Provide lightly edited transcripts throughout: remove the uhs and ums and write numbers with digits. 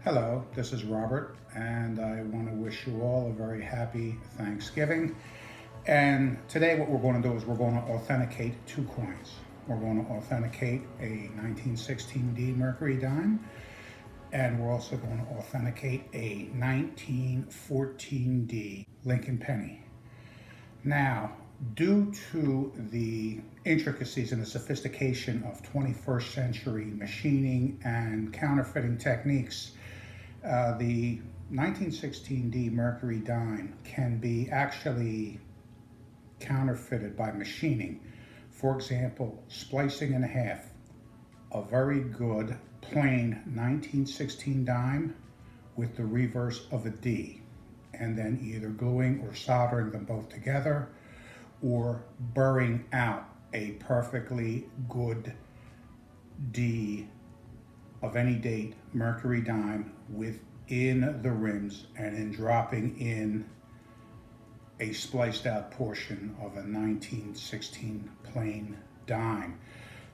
Hello, this is Robert, and I want to wish you all a very happy Thanksgiving. And today, what we're going to do is we're going to authenticate two coins. We're going to authenticate a 1916D Mercury dime, and we're also going to authenticate a 1914D Lincoln penny. Now, due to the intricacies and the sophistication of 21st century machining and counterfeiting techniques, the 1916D Mercury dime can be actually counterfeited by machining. For example, splicing in half a very good plain 1916 dime with the reverse of a D, and then either gluing or soldering them both together, or burring out a perfectly good D of any date Mercury dime within the rims, and then dropping in a spliced out portion of a 1916 plain dime.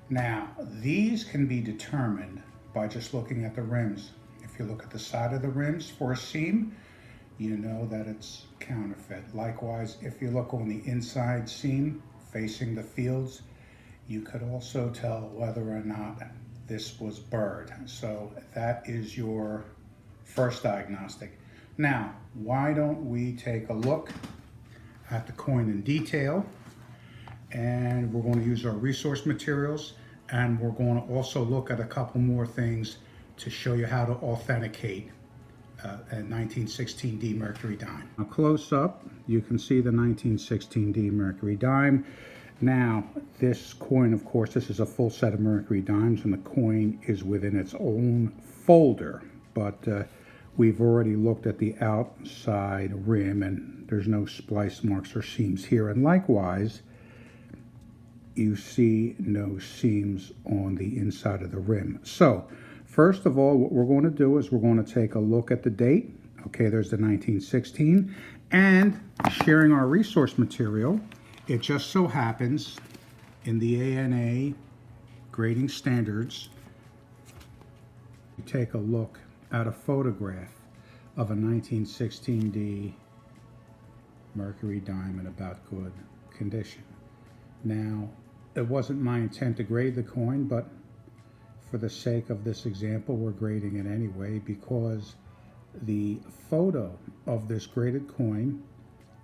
Now, these can be determined by just looking at the rims. If you look at the side of the rims for a seam, you know that it's counterfeit. Likewise, if you look on the inside seam facing the fields, you could also tell whether or not this was burred. So that is your first diagnostic. Now, why don't we take a look at the coin in detail, and we're going to use our resource materials, and we're going to also look at a couple more things to show you how to authenticate a 1916D Mercury dime. Now, close up, you can see the 1916D Mercury dime. Now, this coin, of course, this is a full set of Mercury dimes, and the coin is within its own folder. But we've already looked at the outside rim, and there's no splice marks or seams here. And likewise, you see no seams on the inside of the rim. So, first of all, what we're going to do is we're going to take a look at the date. Okay, there's the 1916. And sharing our resource material, it just so happens in the ANA grading standards, you take a look at a photograph of a 1916D Mercury dime in about good condition. Now, it wasn't my intent to grade the coin, but for the sake of this example, we're grading it anyway, because the photo of this graded coin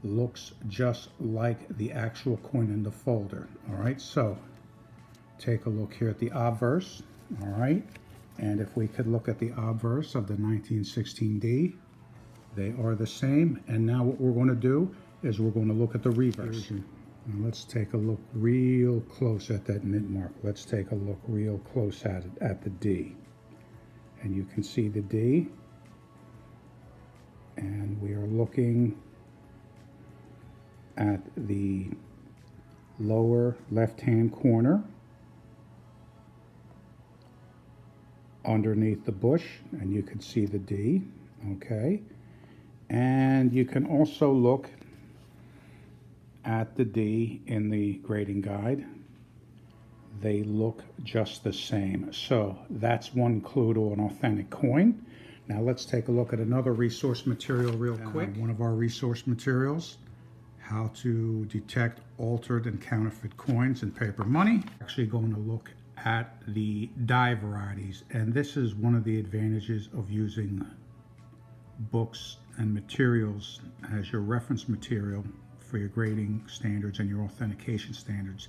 looks just like the actual coin in the folder. All right, so take a look here at the obverse. All right, and if we could look at the obverse of the 1916D, they are the same. And now what we're going to do is we're going to look at the reverse. Now let's take a look real close at that mint mark. Let's take a look real close at it, at the D. And you can see the D. And we are looking at the lower left-hand corner underneath the bush, and you can see the D, okay? And you can also look at the D in the grading guide. They look just the same. So that's one clue to an authentic coin. Now let's take a look at another resource material real quick. One of our resource materials, how to detect altered and counterfeit coins and paper money. Actually going to look at the die varieties, and this is one of the advantages of using books and materials as your reference material for your grading standards and your authentication standards.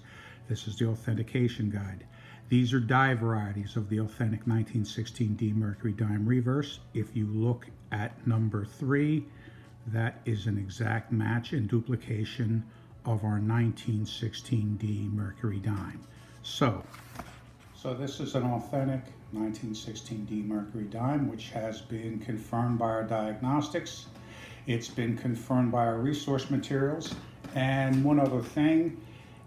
This is the authentication guide. These are die varieties of the authentic 1916D Mercury dime reverse. If you look at number 3, that is an exact match and duplication of our 1916D Mercury dime. So this is an authentic 1916D Mercury dime, which has been confirmed by our diagnostics. It's been confirmed by our resource materials. And one other thing,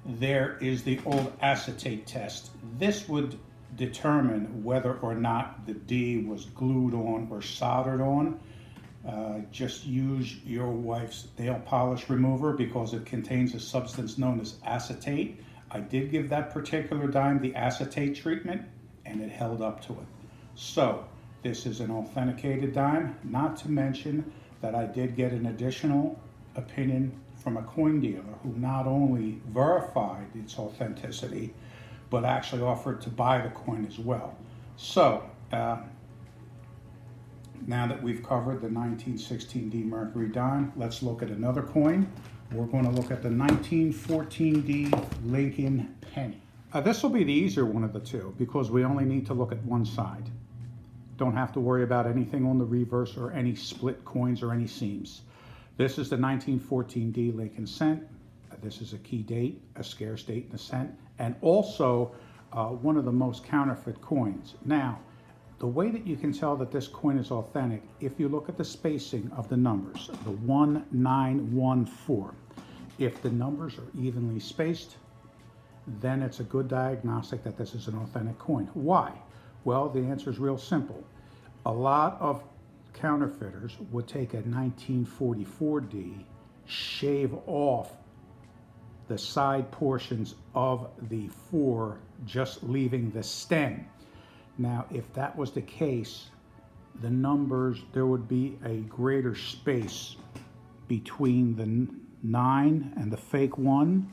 there is the old acetate test. This would determine whether or not the D was glued on or soldered on. Just use your wife's nail polish remover because it contains a substance known as acetate. I did give that particular dime the acetate treatment, and it held up to it. So This is an authenticated dime, not to mention that I did get an additional opinion from a coin dealer who not only verified its authenticity, but actually offered to buy the coin as well. So, now that we've covered the 1916D Mercury dime, let's look at another coin. We're going to look at the 1914D Lincoln penny. This will be the easier one of the two because we only need to look at one side. Don't have to worry about anything on the reverse or any split coins or any seams. This is the 1914D Lincoln cent. This is a key date, a scarce date in the cent, and also one of the most counterfeit coins. Now, the way that you can tell that this coin is authentic, if you look at the spacing of the numbers, the 1914. If the numbers are evenly spaced, then it's a good diagnostic that this is an authentic coin. Why? Well, the answer is real simple. A lot of counterfeiters would take a 1944D, shave off the side portions of the 4, just leaving the stem. Now, if that was the case, the numbers, there would be a greater space between the 9 and the fake 1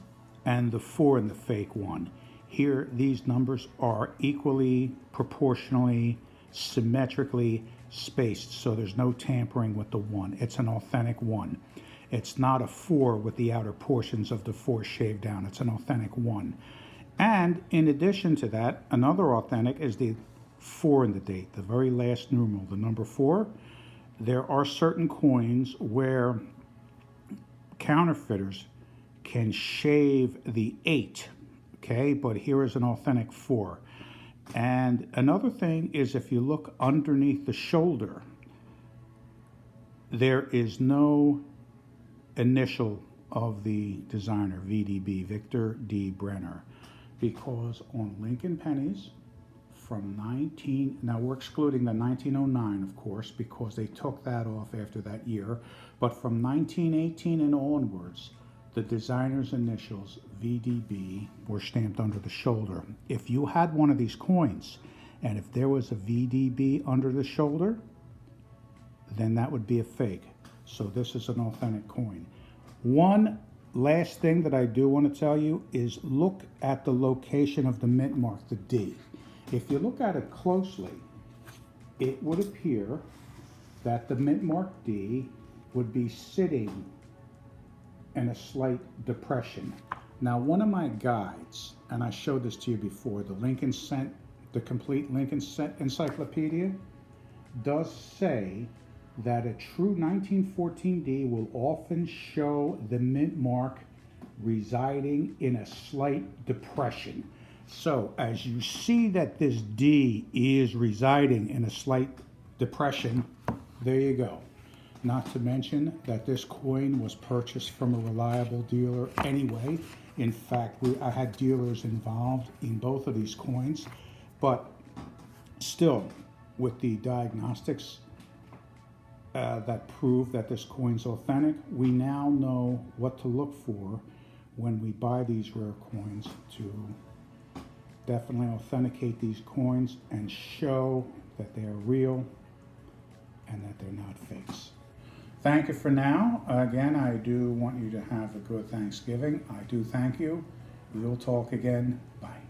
and the 4 and the fake 1. Here, these numbers are equally, proportionally, symmetrically spaced, so there's no tampering with the 1. It's an authentic 1. It's not a 4 with the outer portions of the 4 shaved down. It's an authentic 1. And in addition to that, another authentic is the 4 in the date, the very last numeral, the number 4. There are certain coins where counterfeiters can shave the 8, okay, but here is an authentic 4. And another thing is, if you look underneath the shoulder, there is no initial of the designer, VDB, Victor D. Brenner, because on Lincoln pennies from now we're excluding the 1909, of course, because they took that off after that year, but from 1918 and onwards, the designer's initials, VDB, were stamped under the shoulder. If you had one of these coins, and if there was a VDB under the shoulder, then that would be a fake. So this is an authentic coin. One last thing that I do want to tell you is look at the location of the mint mark, the D. If you look at it closely, it would appear that the mint mark D would be sitting in a slight depression. Now, one of my guides, and I showed this to you before, the Lincoln Cent, the complete Lincoln Cent encyclopedia, does say that a true 1914D will often show the mint mark residing in a slight depression. So as you see that this D is residing in a slight depression, there you go. Not to mention that this coin was purchased from a reliable dealer anyway. In fact, I had dealers involved in both of these coins, but still, with the diagnostics that prove that this coin's authentic, we now know what to look for when we buy these rare coins to definitely authenticate these coins and show that they are real and that they're not fakes. Thank you for now. Again, I do want you to have a good Thanksgiving. I do thank you. We'll talk again. Bye.